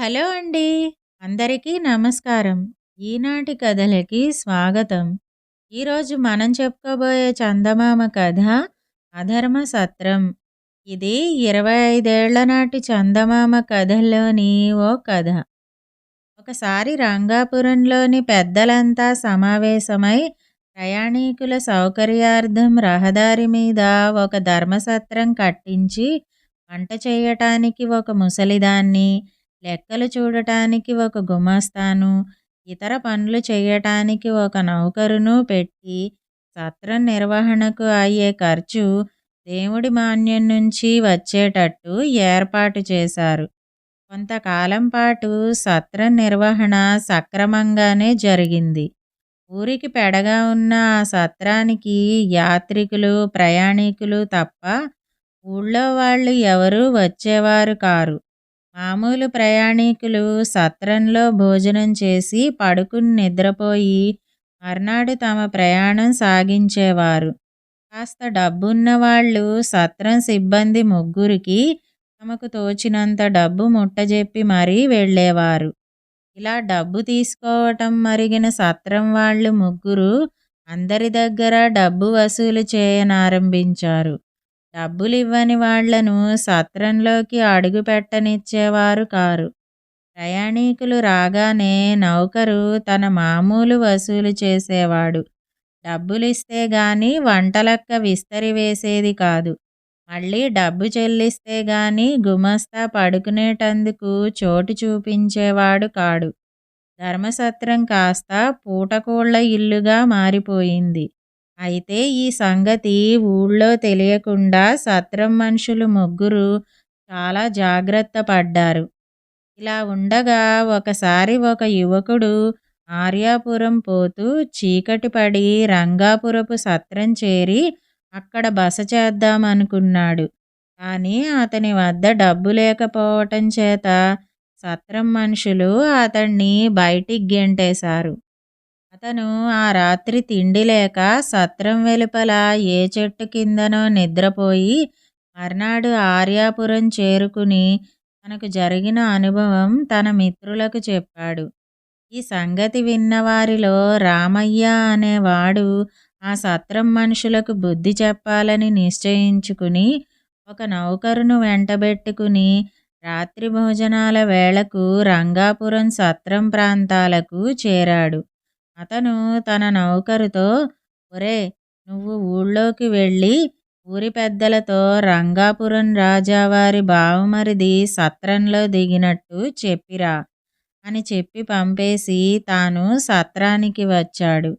Hello అండి. అందరికీ నమస్కారం. ఈనాటి కథలకి స్వాగతం. ఈరోజు మనం చెప్పుకోబోయే చందమామ కథ అధర్మ సత్రం. ఇది 25 ఏళ్ల నాటి చందమామ కథల్లోని ఓ కథ. ఒకసారి రంగాపురంలోని పెద్దలంతా సమావేశమై ప్రయాణీకుల సౌకర్యార్థం రహదారి మీద ఒక ధర్మసత్రం కట్టించి వంట చేయటానికి ఒక ముసలిదాన్ని, లెక్కలు చూడటానికి ఒక గుమాస్తాను, ఇతర పనులు చేయటానికి ఒక నౌకరును పెట్టి సత్రం నిర్వహణకు అయ్యే ఖర్చు దేవుడి మాన్యం నుంచి వచ్చేటట్టు ఏర్పాటు చేశారు. కొంతకాలం పాటు సత్రం నిర్వహణ సక్రమంగానే జరిగింది. ఊరికి పెడగా ఉన్న ఆ సత్రానికి యాత్రికులు, ప్రయాణికులు తప్ప ఊళ్ళో వాళ్ళు ఎవరూ వచ్చేవారు కారు. మామూలు ప్రయాణికులు సత్రంలో భోజనం చేసి పడుకుని నిద్రపోయి మర్నాడు తమ ప్రయాణం సాగించేవారు. కాస్త డబ్బున్న వాళ్ళు సత్రం సిబ్బంది ముగ్గురికి తమకు తోచినంత డబ్బు ముట్టజెప్పి మరీ వెళ్ళేవారు. ఇలా డబ్బు తీసుకోవటం మరిగిన సత్రం వాళ్ళు ముగ్గురు అందరి దగ్గర డబ్బు వసూలు చేయనారంభించారు. డబ్బులివ్వని వాళ్లను సత్రంలోకి అడుగు పెట్టనిచ్చేవారు కారు. ప్రయాణీకులు రాగానే నౌకరు తన మామూలు వసూలు చేసేవాడు. డబ్బులిస్తే గాని వంటలక్క విస్తరి వేసేది కాదు. మళ్ళీ డబ్బు చెల్లిస్తే గాని గుమస్తా పడుకునేటందుకు చోటు చూపించేవాడు కాడు. ధర్మసత్రం కాస్త పూటకోళ్ల ఇల్లుగా మారిపోయింది. అయితే ఈ సంగతి ఊళ్ళో తెలియకుండా సత్రం మనుషులు ముగ్గురు చాలా జాగ్రత్త పడ్డారు. ఇలా ఉండగా ఒకసారి ఒక యువకుడు ఆర్యాపురం పోతూ చీకటి పడి రంగాపురపు సత్రం చేరి అక్కడ బస చేద్దామనుకున్నాడు. కానీ అతని వద్ద డబ్బు లేకపోవటం చేత సత్రం మనుషులు అతన్ని బయటికి గెంటేశారు. అతను ఆ రాత్రి తిండి లేక సత్రం వెలుపల ఏ చెట్టు కిందనో నిద్రపోయి మర్నాడు ఆర్యాపురం చేరుకుని తనకు జరిగిన అనుభవం తన మిత్రులకు చెప్పాడు. ఈ సంగతి విన్నవారిలో రామయ్య అనేవాడు ఆ సత్రం మనుషులకు బుద్ధి చెప్పాలని నిశ్చయించుకుని ఒక నౌకరును వెంటబెట్టుకుని రాత్రి భోజనాల వేళకు రంగాపురం సత్రం ప్రాంతాలకు చేరాడు. అతను తన నౌకరుతో, ఒరే, నువ్వు ఊళ్ళోకి వెళ్ళి ఊరి పెద్దలతో రంగాపురం రాజావారి బావమరిది సత్రంలో దిగినట్టు చెప్పిరా అని చెప్పి పంపేసి తాను సత్రానికి వచ్చాడు.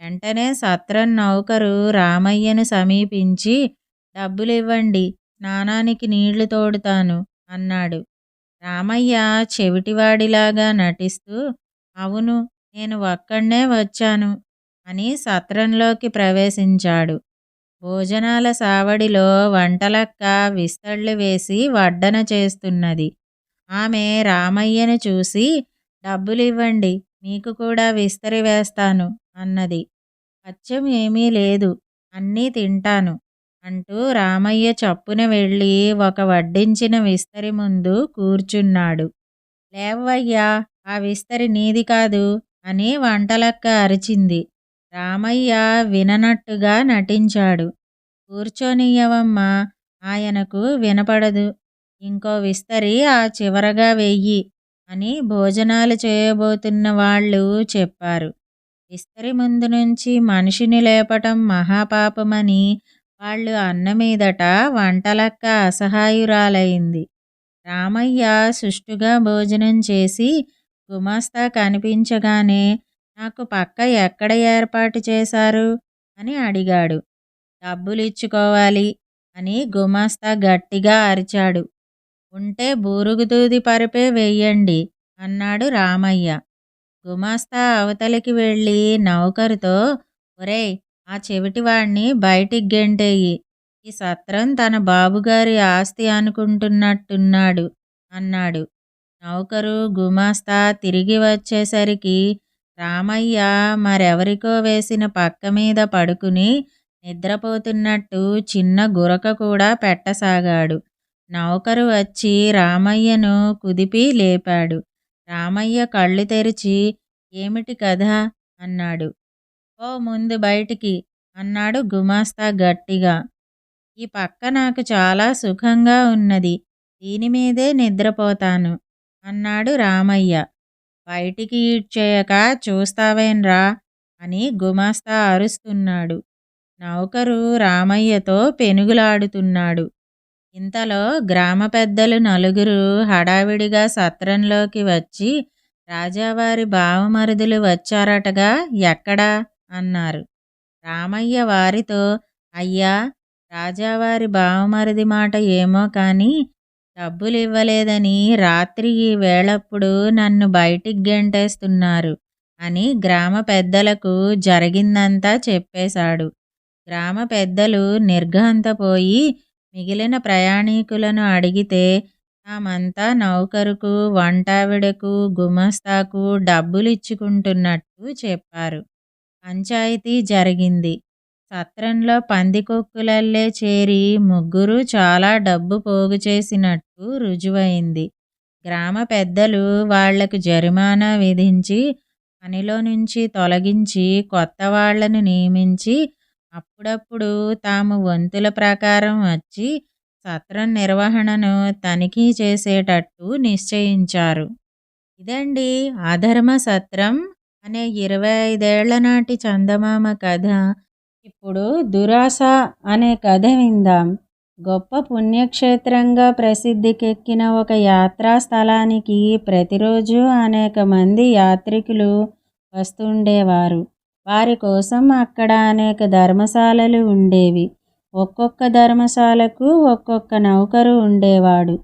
వెంటనే సత్రం నౌకరు రామయ్యను సమీపించి, డబ్బులివ్వండి, స్నానానికి నీళ్లు తోడుతాను అన్నాడు. రామయ్య చెవిటివాడిలాగా నటిస్తూ, అవును, నేను ఒక్కడే వచ్చాను అని సత్రంలోకి ప్రవేశించాడు. భోజనాల సావడిలో వంటలక్క విస్తళ్ళు వేసి వడ్డన చేస్తున్నది. ఆమె రామయ్యను చూసి, డబ్బులివ్వండి, మీకు కూడా విస్తరి వేస్తాను అన్నది. అచ్చం ఏమీ లేదు, అన్నీ తింటాను అంటూ రామయ్య చప్పున వెళ్ళి ఒక వడ్డించిన విస్తరి ముందు కూర్చున్నాడు. లేవయ్యా, ఆ విస్తరి నీది కాదు అని వంటలక్క అరిచింది. రామయ్య విననట్టుగా నటించాడు. కూర్చొనియ్యవమ్మా, ఆయనకు వినపడదు, ఇంకో విస్తరి ఆ చివరగా వెయ్యి అని భోజనాలు చేయబోతున్న వాళ్ళు చెప్పారు. విస్తరి ముందు నుంచి మనిషిని లేపటం మహాపాపమని వాళ్ళు అన్నమీదట వంటలక్క అసహాయురాలైంది. రామయ్య సుష్టుగా భోజనం చేసి గుమాస్తా కనిపించగానే, నాకు పక్క ఎక్కడ ఏర్పాటు చేశారు అని అడిగాడు. డబ్బులిచ్చుకోవాలి అని గుమాస్తా గట్టిగా అరిచాడు. ఉంటే బూరుగుదూది పరుపే వెయ్యండి అన్నాడు రామయ్య. గుమాస్తా అవతలికి వెళ్ళి నౌకరుతో, ఒరేయ్, ఆ చెవిటివాణ్ణి బయటికి గెంటేయి, ఈ సత్రం తన బాబుగారి ఆస్తి అనుకుంటున్నట్టున్నాడు అన్నాడు. నౌకరు గుమాస్తా తిరిగి వచ్చేసరికి రామయ్య మరెవరికో వేసిన పక్క మీద పడుకుని నిద్రపోతున్నట్టు చిన్న గురక కూడా పెట్టసాగాడు. నౌకరు వచ్చి రామయ్యను కుదిపి లేపాడు. రామయ్య కళ్ళు తెరిచి, ఏమిటి కథ అన్నాడు. ఓ ముందు బయటికి అన్నాడు గుమాస్తా గట్టిగా. ఈ పక్క నాకు చాలా సుఖంగా ఉన్నది, దీనిమీదే నిద్రపోతాను అన్నాడు రామయ్య. బయటికి ఈడ్చేయక చూస్తావేన్రా అని గుమాస్తా అరుస్తున్నాడు. నౌకరు రామయ్యతో పెనుగులాడుతున్నాడు. ఇంతలో గ్రామ పెద్దలు నలుగురు హడావిడిగా సత్రంలోకి వచ్చి, రాజావారి బావమరుదులు వచ్చారటగా, ఎక్కడా అన్నారు. రామయ్య వారితో, అయ్యా, రాజావారి బావమరిది మాట ఏమో కానీ డబ్బులివ్వలేదని రాత్రి ఈ వేళప్పుడు నన్ను బయటికి గెంటేస్తున్నారు అని గ్రామ పెద్దలకు జరిగిందంతా చెప్పేశాడు. గ్రామ పెద్దలు నిర్ఘాంతపోయి మిగిలిన ప్రయాణీకులను అడిగితే తామంతా నౌకరుకు, వంటావిడకు, గుమస్తాకు డబ్బులిచ్చుకుంటున్నట్టు చెప్పారు. పంచాయితీ జరిగింది. సత్రంలో పందికొక్కులల్లే చేరి ముగ్గురు చాలా డబ్బు పోగు చేసినట్టు రుజువైంది. గ్రామ పెద్దలు వాళ్లకు జరిమానా విధించి పనిలో నుంచి తొలగించి కొత్త వాళ్లను నియమించి అప్పుడప్పుడు తాము వంతుల ప్రకారం వచ్చి సత్రం నిర్వహణను తనిఖీ చేసేటట్టు నిశ్చయించారు. ఇదండి అధర్మ సత్రం అనే 25 ఏళ్ల నాటి చందమామ కథ. ఇప్పుడు దురాస అనే కథ విందాం. గొప్ప పుణ్యక్షేత్రంగా ప్రసిద్ధికెక్కిన ఒక యాత్రా స్థలానికి ప్రతిరోజు అనేక మంది యాత్రికులు వస్తుండేవారు. వారి కోసం అక్కడ అనేక ధర్మశాలలు ఉండేవి. ఒక్కొక్క ధర్మశాలకు ఒక్కొక్క నౌకరు ఉండేవాడు.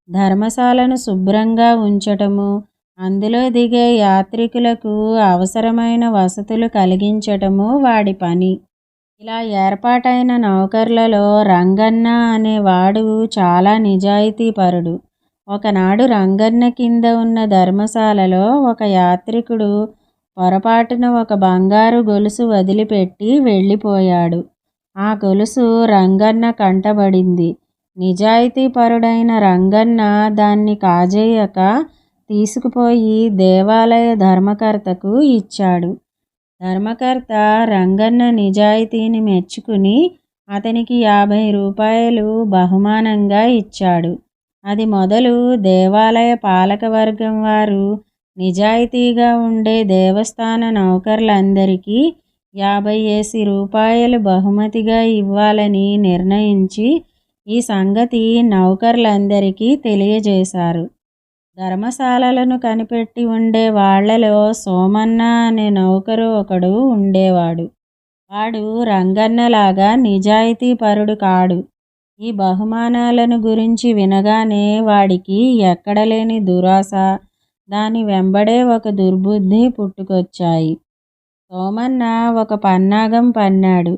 ధర్మశాలను శుభ్రంగా ఉంచటము, అందులో దిగే యాత్రికులకు అవసరమైన వసతులు కలిగించటము వాడి పని. ఇలా ఏర్పాటైన నౌకర్లలో రంగన్న అనేవాడు చాలా నిజాయితీపరుడు. ఒకనాడు రంగన్న కింద ఉన్న ధర్మశాలలో ఒక యాత్రికుడు పొరపాటున ఒక బంగారు గొలుసు వదిలిపెట్టి వెళ్ళిపోయాడు. ఆ గొలుసు రంగన్న కంటబడింది. నిజాయితీపరుడైన రంగన్న దాన్ని కాజేయక తీసుకుపోయి దేవాలయ ధర్మకర్తకు ఇచ్చాడు. ధర్మకర్త రంగన్న నిజాయితీని మెచ్చుకుని అతనికి 50 రూపాయలు బహుమానంగా ఇచ్చాడు. అది మొదలు దేవాలయ పాలకవర్గం వారు నిజాయితీగా ఉండే దేవస్థాన నౌకర్లందరికీ 50 రూపాయలు బహుమతిగా ఇవ్వాలని నిర్ణయించి ఈ సంగతి నౌకర్లందరికీ తెలియజేశారు. ధర్మశాలలను కనిపెట్టి ఉండే వాళ్లలో సోమన్న అనే నౌకరు ఒకడు ఉండేవాడు. వాడు రంగన్నలాగా నిజాయితీపరుడు కాడు. ఈ బహుమానాలను గురించి వినగానే వాడికి ఎక్కడలేని దురాశ, దాని వెంబడే ఒక దుర్బుద్ధి పుట్టుకొచ్చాయి. సోమన్న ఒక పన్నాగం పన్నాడు.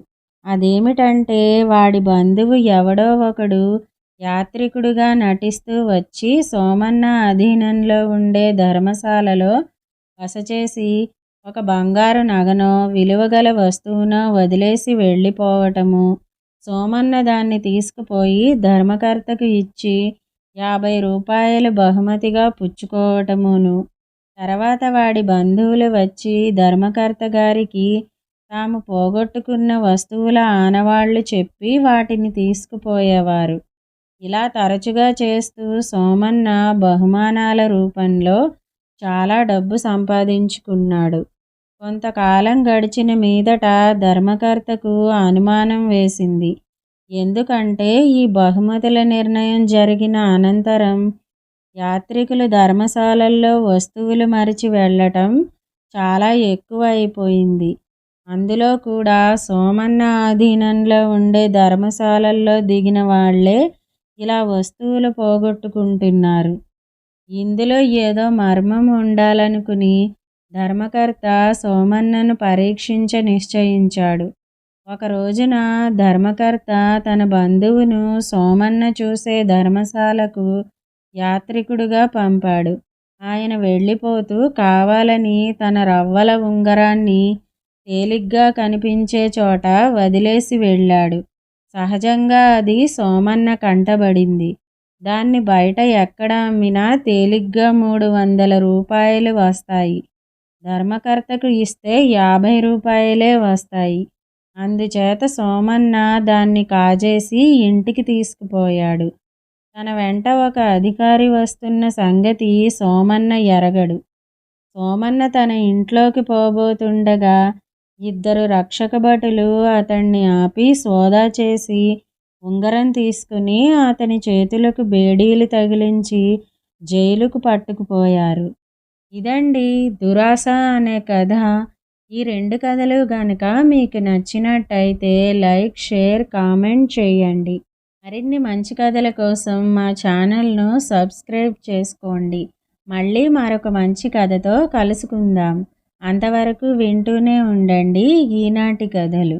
అదేమిటంటే వాడి బంధువు ఎవడో ఒకడు యాత్రికుడుగా నటిస్తూ వచ్చి సోమన్న అధీనంలో ఉండే ధర్మశాలలో బస చేసి ఒక బంగారు నగనో విలువగల వస్తువునో వదిలేసి వెళ్ళిపోవటము, సోమన్న దాన్ని తీసుకుపోయి ధర్మకర్తకు ఇచ్చి 50 రూపాయలు బహుమతిగా పుచ్చుకోవటమును, తర్వాత వాడి బంధువులు వచ్చి ధర్మకర్త గారికి తాము పోగొట్టుకున్న వస్తువుల ఆనవాళ్లు చెప్పి వాటిని తీసుకుపోయేవారు. ఇలా తరచుగా చేస్తూ సోమన్న బహుమానాల రూపంలో చాలా డబ్బు సంపాదించుకున్నాడు. కొంతకాలం గడిచిన మీదట ధర్మకర్తకు అనుమానం వేసింది. ఎందుకంటే ఈ బహుమతుల నిర్ణయం జరిగిన అనంతరం యాత్రికులు ధర్మశాలల్లో వస్తువులు మరిచి వెళ్ళటం చాలా ఎక్కువ అయిపోయింది. అందులో కూడా సోమన్న ఆధీనంలో ఉండే ధర్మశాలల్లో దిగిన వాళ్లే ఇలా వస్తువులు పోగొట్టుకుంటున్నారు. ఇందులో ఏదో మర్మం ఉండాలనుకుని ధర్మకర్త సోమన్నను పరీక్షించ నిశ్చయించాడు. ఒక రోజున ధర్మకర్త తన బంధువును సోమన్న చూసే ధర్మశాలకు యాత్రికుడుగా పంపాడు. ఆయన వెళ్ళిపోతూ కావాలని తన రవ్వల ఉంగరాన్ని తేలిగ్గా కనిపించే చోట వదిలేసి వెళ్ళాడు. సహజంగా అది సోమన్న కంటబడింది. దాన్ని బయట ఎక్కడ అమ్మినా తేలిగ్గా 300 రూపాయలు వస్తాయి. ధర్మకర్తకు ఇస్తే 50 రూపాయలే వస్తాయి. అందుచేత సోమన్న దాన్ని కాజేసి ఇంటికి తీసుకుపోయాడు. తన వెంట ఒక అధికారి వస్తున్న సంగతి సోమన్న ఎరగడు. సోమన్న తన ఇంట్లోకి పోబోతుండగా 2 రక్షక భటులు అతన్ని ఆపి సోదా చేసి ఉంగరం తీసుకుని అతని చేతులకు బేడీలు తగిలించి జైలుకు పట్టుకుపోయారు. ఇదండి దురాశ అనే కథ. ఈ 2 కథలు గనక మీకు నచ్చినట్టయితే లైక్, షేర్, కామెంట్ చేయండి. మరిన్ని మంచి కథల కోసం మా ఛానల్ను సబ్స్క్రైబ్ చేసుకోండి. మళ్ళీ మరొక మంచి కథతో కలుసుకుందాం. అంతవరకు వింటూనే ఉండండి ఈనాటి కథలు.